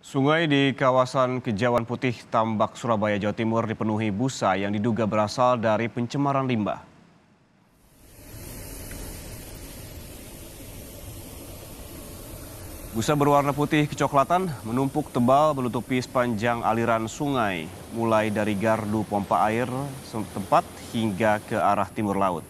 Sungai di kawasan Kejauhan Putih, Tambak, Surabaya, Jawa Timur dipenuhi busa yang diduga berasal dari pencemaran limbah. Busa berwarna putih kecoklatan menumpuk tebal menutupi sepanjang aliran sungai, mulai dari gardu pompa air setempat hingga ke arah timur laut.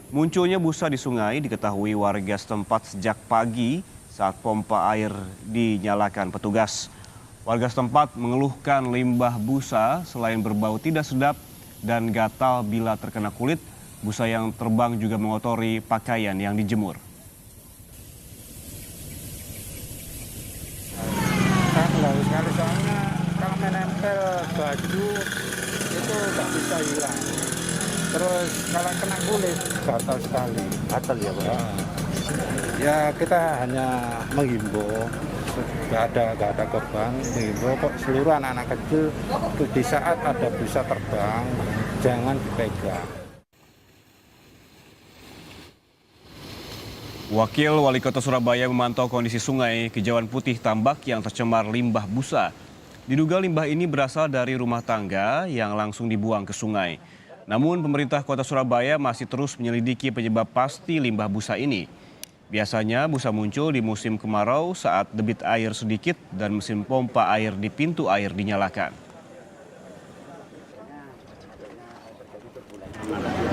Munculnya busa di sungai diketahui warga setempat sejak pagi saat pompa air dinyalakan petugas. Warga setempat mengeluhkan limbah busa selain berbau tidak sedap dan gatal bila terkena kulit, busa yang terbang juga mengotori pakaian yang dijemur. Sekali soalnya kalau menempel baju itu nggak bisa hilang. Terus kalau kena kulit gatal sekali. Gatal ya Pak? Ya kita hanya menghimbau, nggak ada korban, menghimbau kok seluruh anak-anak kecil di saat ada busa terbang jangan dipegang. Wakil Wali Kota Surabaya memantau kondisi sungai Kejauhan Putih Tambak yang tercemar limbah busa. Diduga limbah ini berasal dari rumah tangga yang langsung dibuang ke sungai. Namun pemerintah Kota Surabaya masih terus menyelidiki penyebab pasti limbah busa ini. Biasanya busa muncul di musim kemarau saat debit air sedikit dan mesin pompa air di pintu air dinyalakan.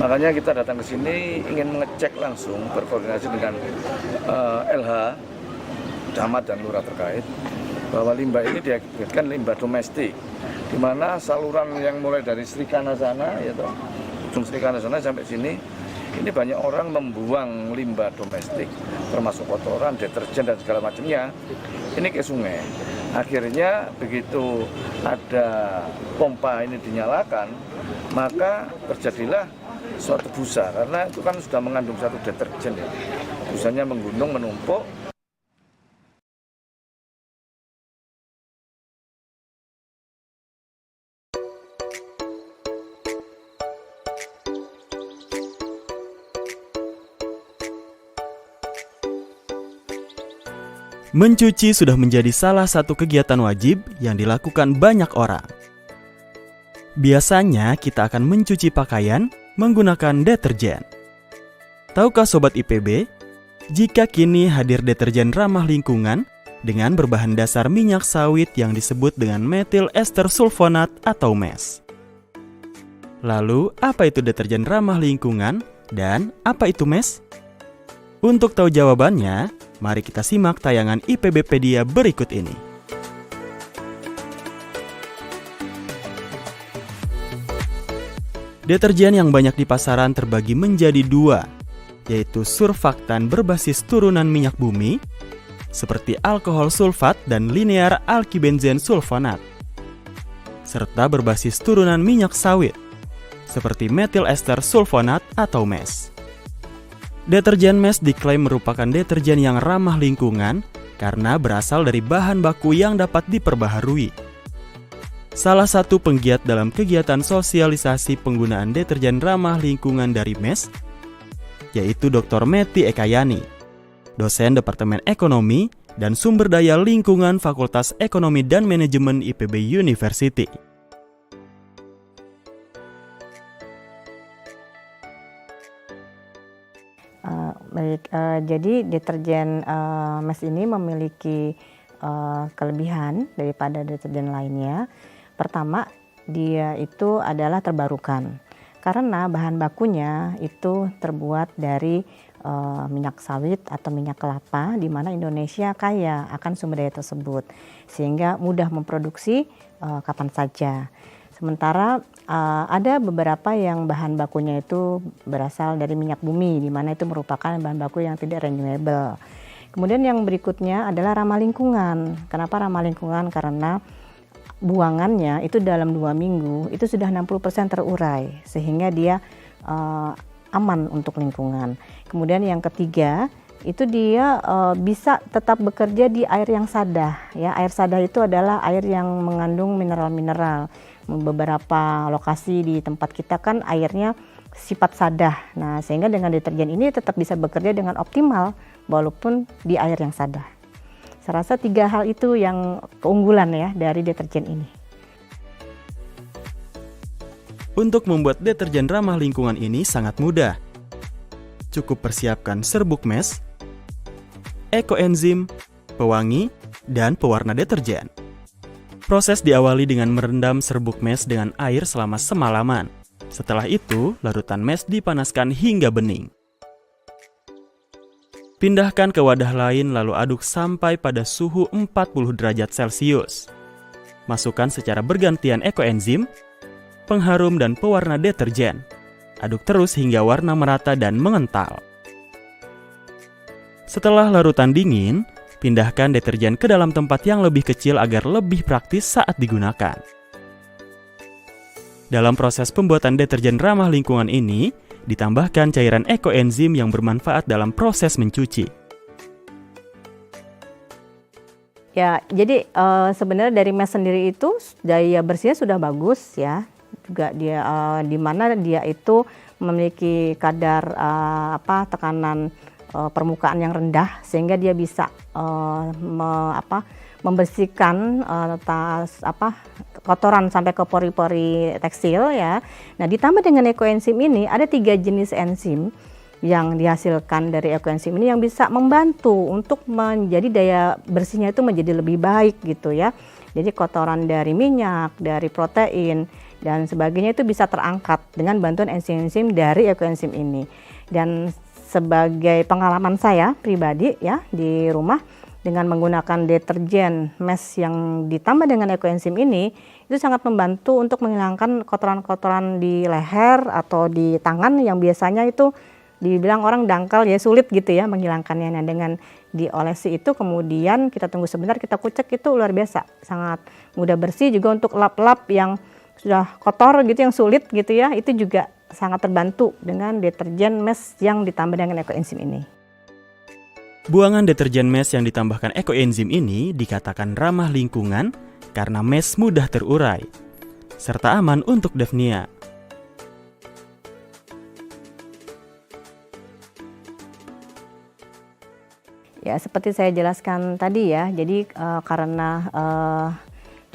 Makanya kita datang ke sini ingin mengecek langsung, berkoordinasi dengan LH, camat dan lurah terkait, bahwa limbah ini diakibatkan limbah domestik, di mana saluran yang mulai dari Srikana sana, yaitu ujung Srikana sana sampai sini, ini banyak orang membuang limbah domestik, termasuk kotoran, deterjen dan segala macamnya, ini ke sungai. Akhirnya begitu ada pompa ini dinyalakan, maka terjadilah suatu busa, karena itu kan sudah mengandung satu deterjen ya. Busanya menggunung, menumpuk. Mencuci sudah menjadi salah satu kegiatan wajib yang dilakukan banyak orang. Biasanya kita akan mencuci pakaian menggunakan deterjen. Tahukah Sobat IPB, jika kini hadir deterjen ramah lingkungan dengan berbahan dasar minyak sawit yang disebut dengan metil ester sulfonat atau MES. Lalu, apa itu deterjen ramah lingkungan dan apa itu MES? Untuk tahu jawabannya, mari kita simak tayangan IPBpedia berikut ini. Deterjen yang banyak di pasaran terbagi menjadi dua, yaitu surfaktan berbasis turunan minyak bumi, seperti alkohol sulfat dan linear alkibenzen sulfonat, serta berbasis turunan minyak sawit, seperti metil ester sulfonat atau MES. Deterjen MES diklaim merupakan deterjen yang ramah lingkungan karena berasal dari bahan baku yang dapat diperbaharui. Salah satu penggiat dalam kegiatan sosialisasi penggunaan deterjen ramah lingkungan dari MES, yaitu Dr. Meti Ekayani, dosen Departemen Ekonomi dan Sumber Daya Lingkungan Fakultas Ekonomi dan Manajemen IPB University. Jadi deterjen MES ini memiliki kelebihan daripada deterjen lainnya. Pertama, dia itu adalah terbarukan karena bahan bakunya itu terbuat dari minyak sawit atau minyak kelapa, di mana Indonesia kaya akan sumber daya tersebut sehingga mudah memproduksi kapan saja. Sementara ada beberapa yang bahan bakunya itu berasal dari minyak bumi, di mana itu merupakan bahan baku yang tidak renewable. Kemudian yang berikutnya adalah ramah lingkungan. Kenapa ramah lingkungan? Karena buangannya itu dalam 2 minggu itu sudah 60% terurai, sehingga dia aman untuk lingkungan. Kemudian yang ketiga, itu dia bisa tetap bekerja di air yang sadah. Ya, air sadah itu adalah air yang mengandung mineral-mineral. Beberapa lokasi di tempat kita kan airnya sifat sadah. Nah, sehingga dengan deterjen ini tetap bisa bekerja dengan optimal walaupun di air yang sadah. Saya rasa 3 hal itu yang keunggulan ya dari deterjen ini. Untuk membuat deterjen ramah lingkungan ini sangat mudah. Cukup persiapkan serbuk mes, ekoenzim, pewangi, dan pewarna deterjen. Proses diawali dengan merendam serbuk mes dengan air selama semalaman. Setelah itu, larutan mes dipanaskan hingga bening. Pindahkan ke wadah lain lalu aduk sampai pada suhu 40 derajat Celcius. Masukkan secara bergantian ekoenzim, pengharum, dan pewarna deterjen. Aduk terus hingga warna merata dan mengental. Setelah larutan dingin, pindahkan deterjen ke dalam tempat yang lebih kecil agar lebih praktis saat digunakan. Dalam proses pembuatan deterjen ramah lingkungan ini, ditambahkan cairan ekoenzim yang bermanfaat dalam proses mencuci. Ya, jadi sebenarnya dari mes sendiri itu daya bersihnya sudah bagus ya. Juga dia di mana dia itu memiliki kadar tekanan permukaan yang rendah sehingga dia bisa membersihkan kotoran sampai ke pori-pori tekstil ya. Nah, ditambah dengan ekoenzim ini ada 3 jenis enzim yang dihasilkan dari ekoenzim ini yang bisa membantu untuk menjadi daya bersihnya itu menjadi lebih baik gitu ya. Jadi kotoran dari minyak, dari protein dan sebagainya itu bisa terangkat dengan bantuan enzim-enzim dari ekoenzim ini. Dan sebagai pengalaman saya pribadi ya di rumah dengan menggunakan deterjen mes yang ditambah dengan ekoenzim ini itu sangat membantu untuk menghilangkan kotoran-kotoran di leher atau di tangan yang biasanya itu dibilang orang dangkal ya, sulit gitu ya menghilangkannya. Nah, dengan diolesi itu kemudian kita tunggu sebentar, kita kucek, itu luar biasa, sangat mudah bersih. Juga untuk lap-lap yang sudah kotor gitu, yang sulit gitu ya, itu juga sangat terbantu dengan deterjen mes yang ditambah dengan ekoenzim ini. Buangan deterjen mes yang ditambahkan ekoenzim ini dikatakan ramah lingkungan karena mes mudah terurai, serta aman untuk Daphnia. Ya, seperti saya jelaskan tadi ya, jadi karena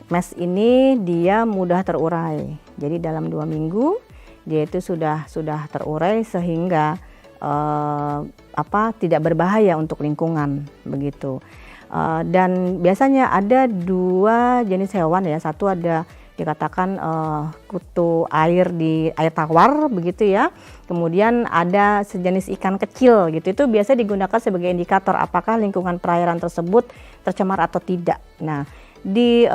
mes ini dia mudah terurai. Jadi dalam 2 minggu dia itu sudah terurai sehingga tidak berbahaya untuk lingkungan begitu. Dan biasanya ada 2 jenis hewan ya, satu ada dikatakan kutu air di air tawar begitu ya. Kemudian ada sejenis ikan kecil gitu, itu biasa digunakan sebagai indikator apakah lingkungan perairan tersebut tercemar atau tidak. Nah, di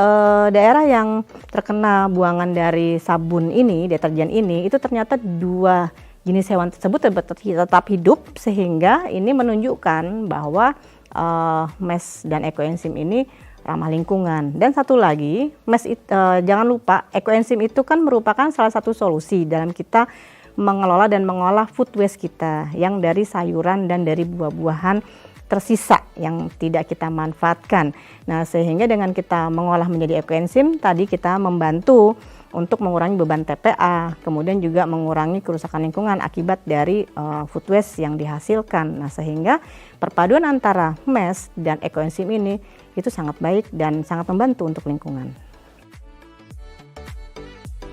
daerah yang terkena buangan dari sabun ini, deterjen ini, itu ternyata 2 jenis hewan tersebut tetap hidup, sehingga ini menunjukkan bahwa mes dan ekoenzim ini ramah lingkungan. Dan satu lagi, jangan lupa ekoenzim itu kan merupakan salah satu solusi dalam kita mengelola dan mengolah food waste kita yang dari sayuran dan dari buah-buahan tersisa yang tidak kita manfaatkan. Nah, sehingga dengan kita mengolah menjadi ekoenzim tadi kita membantu untuk mengurangi beban TPA, kemudian juga mengurangi kerusakan lingkungan akibat dari food waste yang dihasilkan. Nah, sehingga perpaduan antara mes dan ekoenzim ini itu sangat baik dan sangat membantu untuk lingkungan.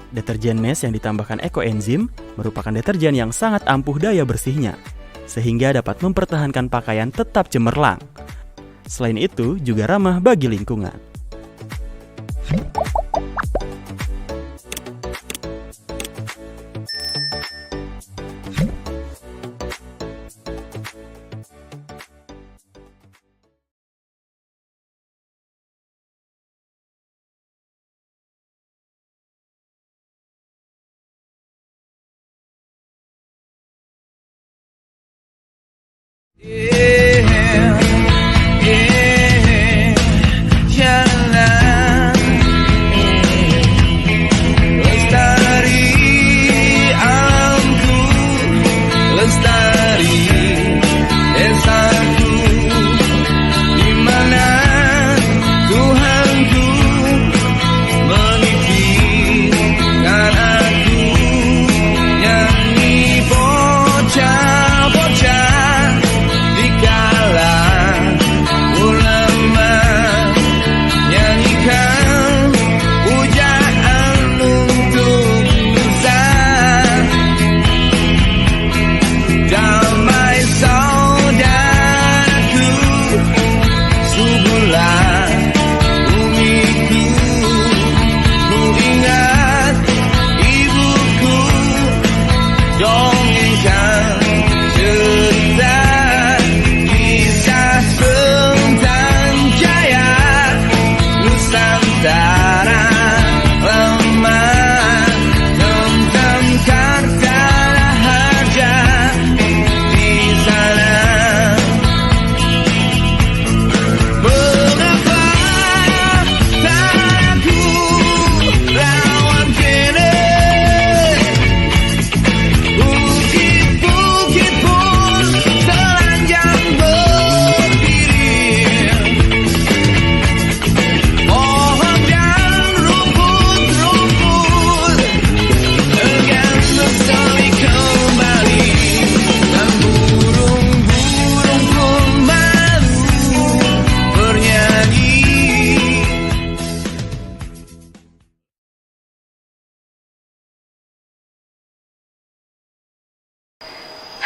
Deterjen mes yang ditambahkan ekoenzim merupakan deterjen yang sangat ampuh daya bersihnya, sehingga dapat mempertahankan pakaian tetap cemerlang. Selain itu, juga ramah bagi lingkungan.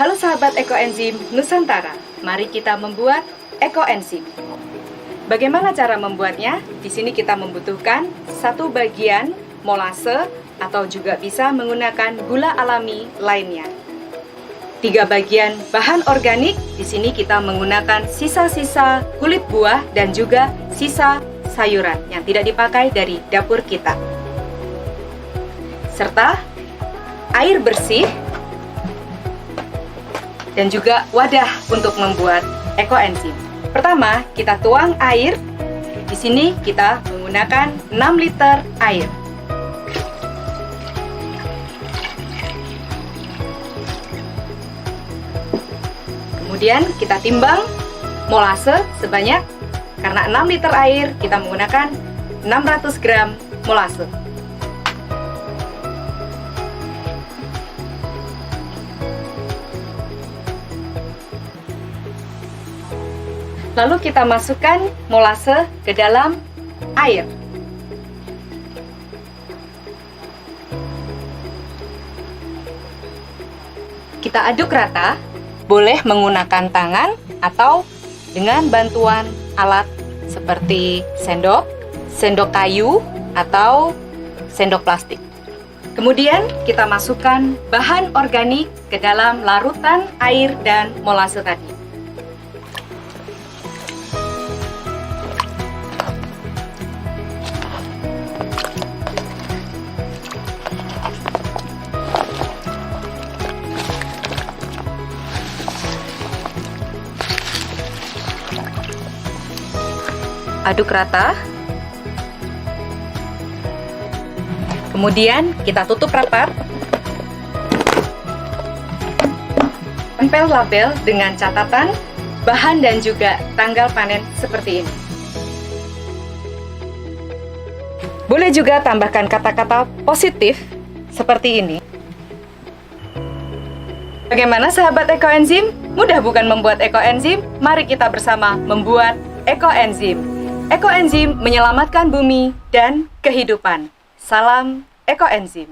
Halo sahabat ekoenzim Nusantara, mari kita membuat ekoenzim. Bagaimana cara membuatnya? Di sini kita membutuhkan 1 bagian molase atau juga bisa menggunakan gula alami lainnya. 3 bagian bahan organik, di sini kita menggunakan sisa-sisa kulit buah dan juga sisa sayuran yang tidak dipakai dari dapur kita. Serta air bersih dan juga wadah untuk membuat ekoenzim. Pertama, kita tuang air. Di sini kita menggunakan 6 liter air. Kemudian kita timbang molase sebanyak, karena 6 liter air kita menggunakan 600 gram molase. Lalu kita masukkan molase ke dalam air. Kita aduk rata. Boleh menggunakan tangan atau dengan bantuan alat seperti sendok, sendok kayu, atau sendok plastik. Kemudian kita masukkan bahan organik ke dalam larutan air dan molase tadi. Aduk rata. Kemudian kita tutup rapat. Tempel label dengan catatan bahan dan juga tanggal panen seperti ini. Boleh juga tambahkan kata-kata positif seperti ini. Bagaimana sahabat ekoenzim? Mudah bukan membuat ekoenzim? Mari kita bersama membuat ekoenzim. Ekoenzim menyelamatkan bumi dan kehidupan. Salam ekoenzim.